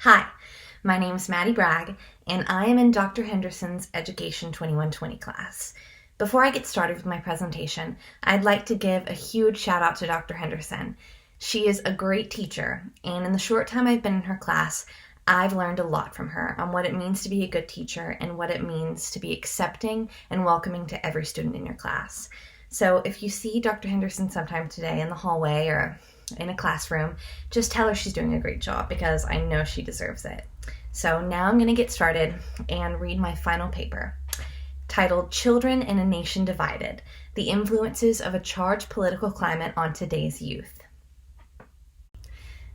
Hi, my name is Maddie Bragg, and I am in Dr. Henderson's Education 2120 class. Before I get started with my presentation, I'd like to give a huge shout out to Dr. Henderson. She is a great teacher, and in the short time I've been in her class, I've learned a lot from her on what it means to be a good teacher and what it means to be accepting and welcoming to every student in your class. So if you see Dr. Henderson sometime today in the hallway or in a classroom, just tell her she's doing a great job because I know she deserves it. So now I'm going to get started and read my final paper, titled Children in a Nation Divided: The Influences of a Charged Political Climate on Today's Youth.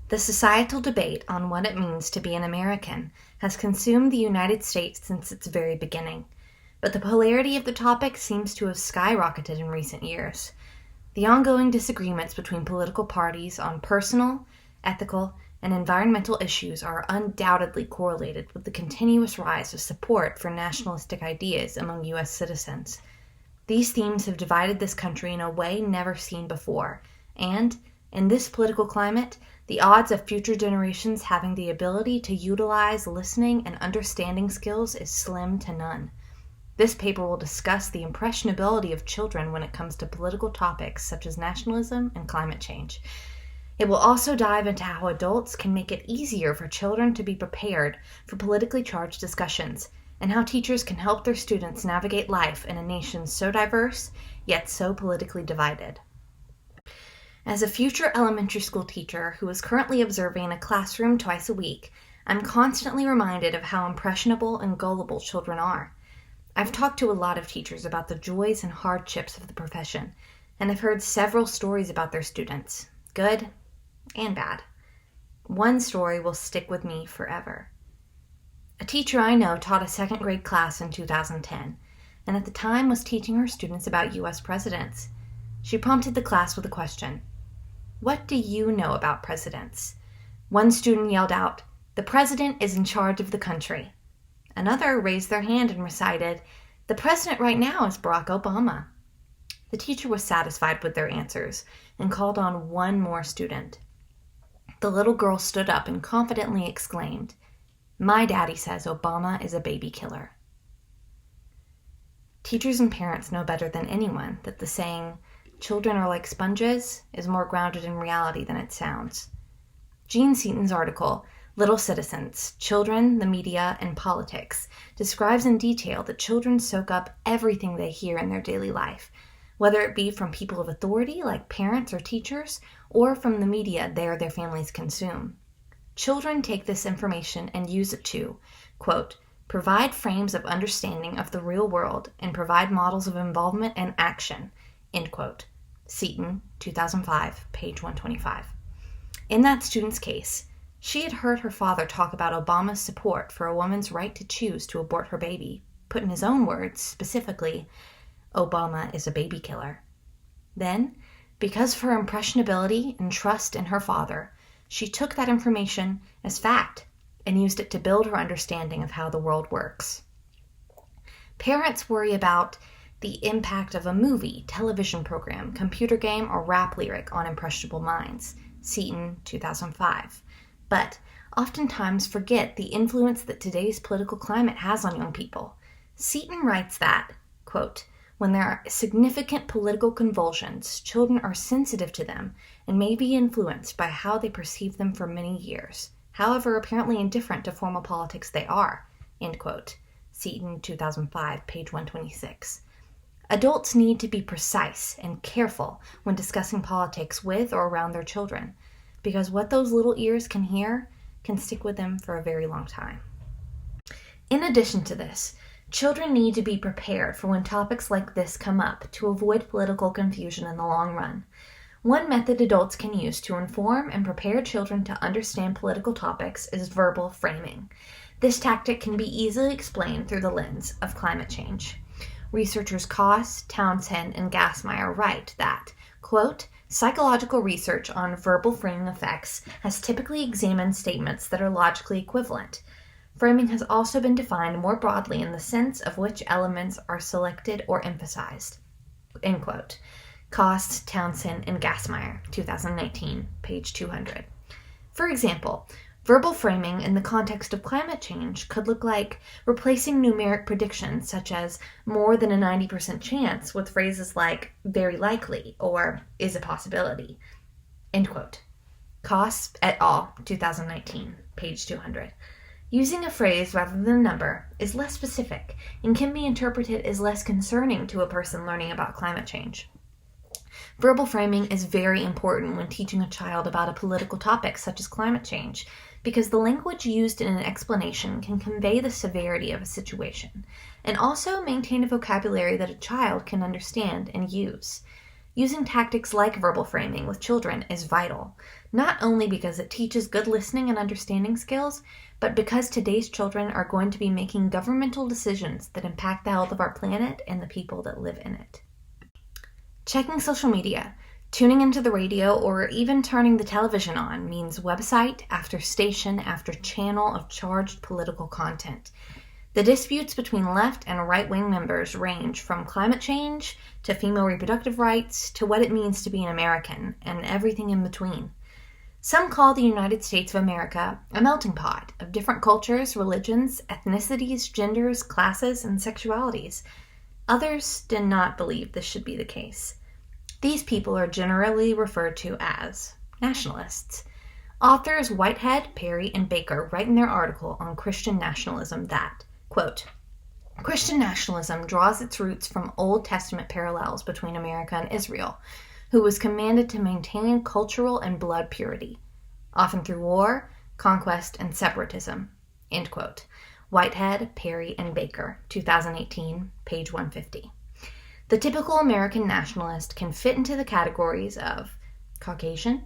The societal debate on what it means to be an American has consumed the United States since its very beginning, but the polarity of the topic seems to have skyrocketed in recent years. The ongoing disagreements between political parties on personal, ethical, and environmental issues are undoubtedly correlated with the continuous rise of support for nationalistic ideas among U.S. citizens. These themes have divided this country in a way never seen before, and, in this political climate, the odds of future generations having the ability to utilize listening and understanding skills is slim to none. This paper will discuss the impressionability of children when it comes to political topics such as nationalism and climate change. It will also dive into how adults can make it easier for children to be prepared for politically charged discussions, and how teachers can help their students navigate life in a nation so diverse, yet so politically divided. As a future elementary school teacher who is currently observing a classroom twice a week, I'm constantly reminded of how impressionable and gullible children are. I've talked to a lot of teachers about the joys and hardships of the profession, and I've heard several stories about their students, good and bad. One story will stick with me forever. A teacher I know taught a second grade class in 2010, and at the time was teaching her students about U.S. presidents. She prompted the class with a question: "What do you know about presidents?" One student yelled out, "The president is in charge of the country." Another raised their hand and recited, "The president right now is Barack Obama." The teacher was satisfied with their answers and called on one more student. The little girl stood up and confidently exclaimed, "My daddy says Obama is a baby killer." Teachers and parents know better than anyone that the saying, "children are like sponges," is more grounded in reality than it sounds. Gene Seaton's article, Little Citizens, Children, the Media, and Politics, describes in detail that children soak up everything they hear in their daily life, whether it be from people of authority like parents or teachers, or from the media they or their families consume. Children take this information and use it to, quote, "provide frames of understanding of the real world and provide models of involvement and action," end quote. Seaton, 2005, page 125. In that student's case, she had heard her father talk about Obama's support for a woman's right to choose to abort her baby, put in his own words, specifically, "Obama is a baby killer." Then, because of her impressionability and trust in her father, she took that information as fact and used it to build her understanding of how the world works. Parents worry about the impact of a movie, television program, computer game, or rap lyric on impressionable minds. Seaton, 2005. But oftentimes forget the influence that today's political climate has on young people. Seaton writes that, quote, "when there are significant political convulsions, children are sensitive to them and may be influenced by how they perceive them for many years, however apparently indifferent to formal politics they are," end quote. Seaton, 2005, page 126. Adults need to be precise and careful when discussing politics with or around their children, because what those little ears can hear can stick with them for a very long time. In addition to this, children need to be prepared for when topics like this come up to avoid political confusion in the long run. One method adults can use to inform and prepare children to understand political topics is verbal framing. This tactic can be easily explained through the lens of climate change. Researchers Koss, Townsend, and Gassmeyer write that, quote, "psychological research on verbal framing effects has typically examined statements that are logically equivalent. Framing has also been defined more broadly in the sense of which elements are selected or emphasized," end quote. Koss, Townsend, and Gassmeyer, 2019, page 200. For example, Verbal framing in the context of climate change could look like replacing numeric predictions such as more than a 90% chance with phrases like very likely or is a possibility. End quote. Koss et al., 2019, page 200. Using a phrase rather than a number is less specific and can be interpreted as less concerning to a person learning about climate change. Verbal framing is very important when teaching a child about a political topic such as climate change, because the language used in an explanation can convey the severity of a situation, and also maintain a vocabulary that a child can understand and use. Using tactics like verbal framing with children is vital, not only because it teaches good listening and understanding skills, but because today's children are going to be making governmental decisions that impact the health of our planet and the people that live in it. Checking social media, tuning into the radio, or even turning the television on means website after station after channel of charged political content. The disputes between left and right-wing members range from climate change to female reproductive rights to what it means to be an American and everything in between. Some call the United States of America a melting pot of different cultures, religions, ethnicities, genders, classes, and sexualities. Others did not believe this should be the case. These people are generally referred to as nationalists. Authors Whitehead, Perry, and Baker write in their article on Christian nationalism that, quote, Christian nationalism draws its roots from Old Testament parallels between America and Israel, who was commanded to maintain cultural and blood purity, often through war, conquest, and separatism, end quote. Whitehead, Perry, and Baker, 2018, page 150. The typical American nationalist can fit into the categories of Caucasian,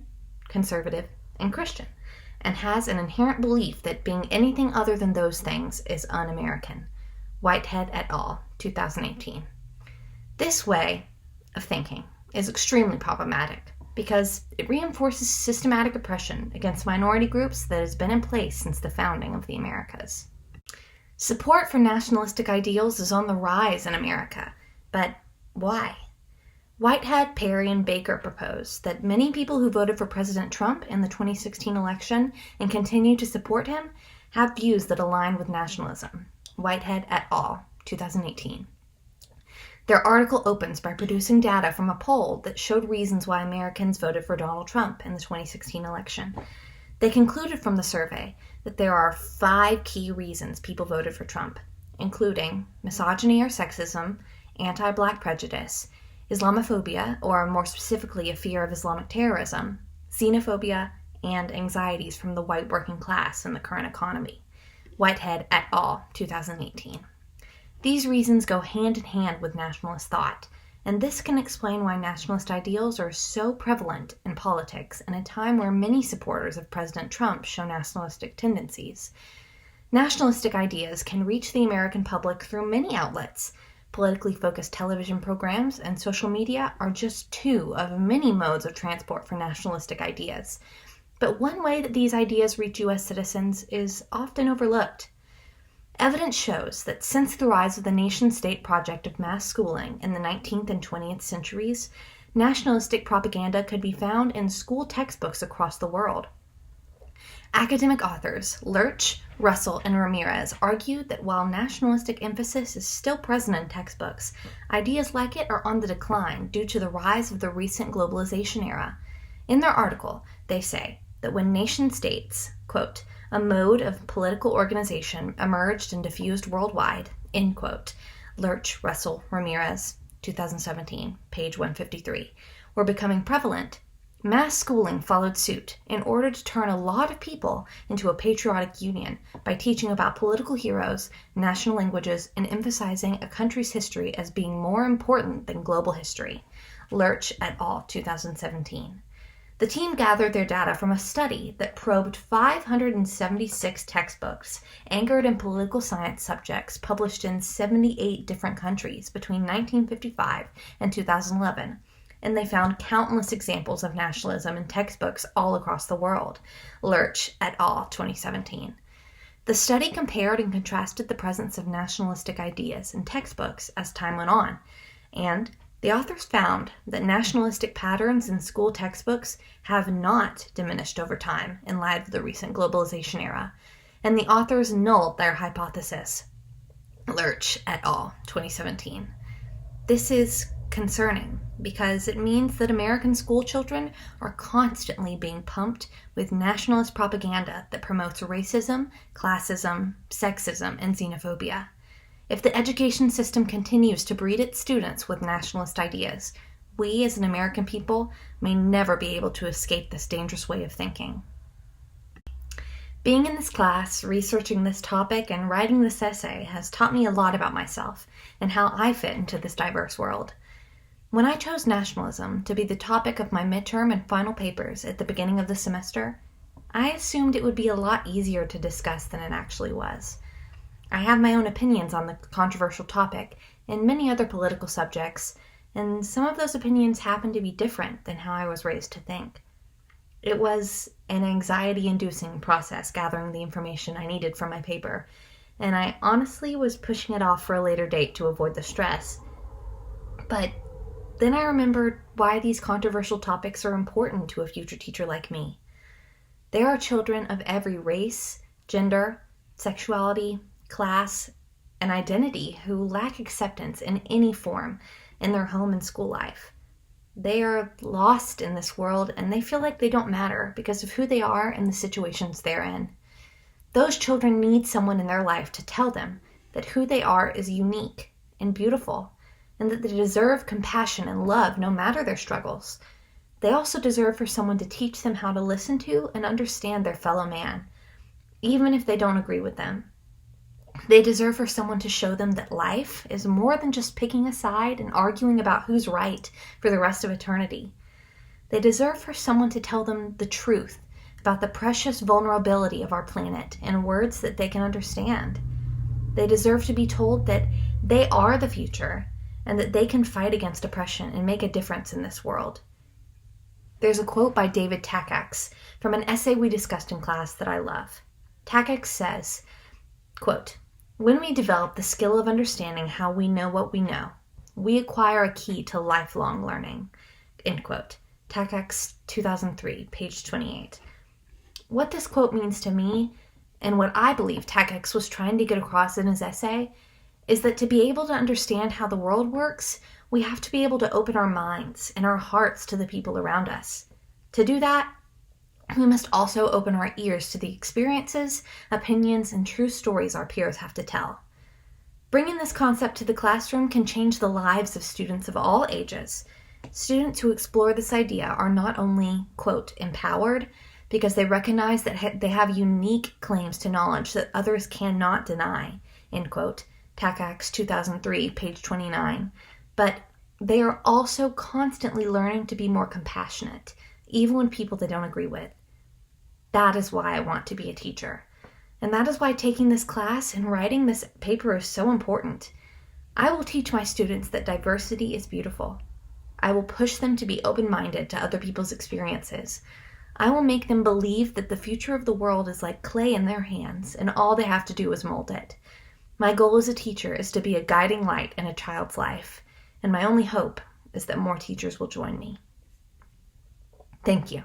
conservative, and Christian, and has an inherent belief that being anything other than those things is un-American. Whitehead et al., 2018. This way of thinking is extremely problematic because it reinforces systematic oppression against minority groups that has been in place since the founding of the Americas. Support for nationalistic ideals is on the rise in America, but why? Whitehead, Perry, and Baker propose that many people who voted for President Trump in the 2016 election and continue to support him have views that align with nationalism. Whitehead et al., 2018. Their article opens by producing data from a poll that showed reasons why Americans voted for Donald Trump in the 2016 election. They concluded from the survey that there are 5 key reasons people voted for Trump, including misogyny or sexism, anti-black prejudice, Islamophobia, or more specifically a fear of Islamic terrorism, xenophobia, and anxieties from the white working class in the current economy. Whitehead et al., 2018. These reasons go hand in hand with nationalist thought, and this can explain why nationalist ideals are so prevalent in politics in a time where many supporters of President Trump show nationalistic tendencies. Nationalistic ideas can reach the American public through many outlets. Politically focused television programs and social media are just 2 of many modes of transport for nationalistic ideas. But one way that these ideas reach U.S. citizens is often overlooked. Evidence shows that since the rise of the nation-state project of mass schooling in the 19th and 20th centuries, nationalistic propaganda could be found in school textbooks across the world. Academic authors Lurch, Russell, and Ramirez argued that while nationalistic emphasis is still present in textbooks, ideas like it are on the decline due to the rise of the recent globalization era. In their article, they say that when nation-states, quote, a mode of political organization emerged and diffused worldwide, end quote, Lurch, Russell, Ramirez, 2017, page 153, were becoming prevalent, mass schooling followed suit in order to turn a lot of people into a patriotic union by teaching about political heroes, national languages, and emphasizing a country's history as being more important than global history. Lurch et al., 2017. The team gathered their data from a study that probed 576 textbooks anchored in political science subjects published in 78 different countries between 1955 and 2011, and they found countless examples of nationalism in textbooks all across the world. Lurch et al., 2017. The study compared and contrasted the presence of nationalistic ideas in textbooks as time went on, and The authors found that nationalistic patterns in school textbooks have not diminished over time in light of the recent globalization era, and the authors nulled their hypothesis. Lurch et al., 2017. This is concerning because it means that American school children are constantly being pumped with nationalist propaganda that promotes racism, classism, sexism, and xenophobia. If the education system continues to breed its students with nationalist ideas, we as an American people may never be able to escape this dangerous way of thinking. Being in this class, researching this topic, and writing this essay has taught me a lot about myself and how I fit into this diverse world. When I chose nationalism to be the topic of my midterm and final papers at the beginning of the semester, I assumed it would be a lot easier to discuss than it actually was. I have my own opinions on the controversial topic and many other political subjects, and some of those opinions happen to be different than how I was raised to think. It was an anxiety-inducing process gathering the information I needed for my paper, and I honestly was pushing it off for a later date to avoid the stress. But then I remembered why these controversial topics are important to a future teacher like me. There are children of every race, gender, sexuality, class, and identity who lack acceptance in any form in their home and school life. They are lost in this world and they feel like they don't matter because of who they are and the situations they're in. Those children need someone in their life to tell them that who they are is unique and beautiful and that they deserve compassion and love no matter their struggles. They also deserve for someone to teach them how to listen to and understand their fellow man, even if they don't agree with them. They deserve for someone to show them that life is more than just picking a side and arguing about who's right for the rest of eternity. They deserve for someone to tell them the truth about the precious vulnerability of our planet in words that they can understand. They deserve to be told that they are the future and that they can fight against oppression and make a difference in this world. There's a quote by David Takacs from an essay we discussed in class that I love. Takacs says, quote, "When we develop the skill of understanding how we know what we know, we acquire a key to lifelong learning." End quote. Takacs, 2003, page 28. What this quote means to me, and what I believe Takacs was trying to get across in his essay, is that to be able to understand how the world works, we have to be able to open our minds and our hearts to the people around us. To do that, we must also open our ears to the experiences, opinions, and true stories our peers have to tell. Bringing this concept to the classroom can change the lives of students of all ages. Students who explore this idea are not only, quote, empowered, because they recognize that they have unique claims to knowledge that others cannot deny, end quote, Takacs, 2003, page 29, but they are also constantly learning to be more compassionate, even when people they don't agree with. That is why I want to be a teacher. And that is why taking this class and writing this paper is so important. I will teach my students that diversity is beautiful. I will push them to be open-minded to other people's experiences. I will make them believe that the future of the world is like clay in their hands, and all they have to do is mold it. My goal as a teacher is to be a guiding light in a child's life, and my only hope is that more teachers will join me. Thank you.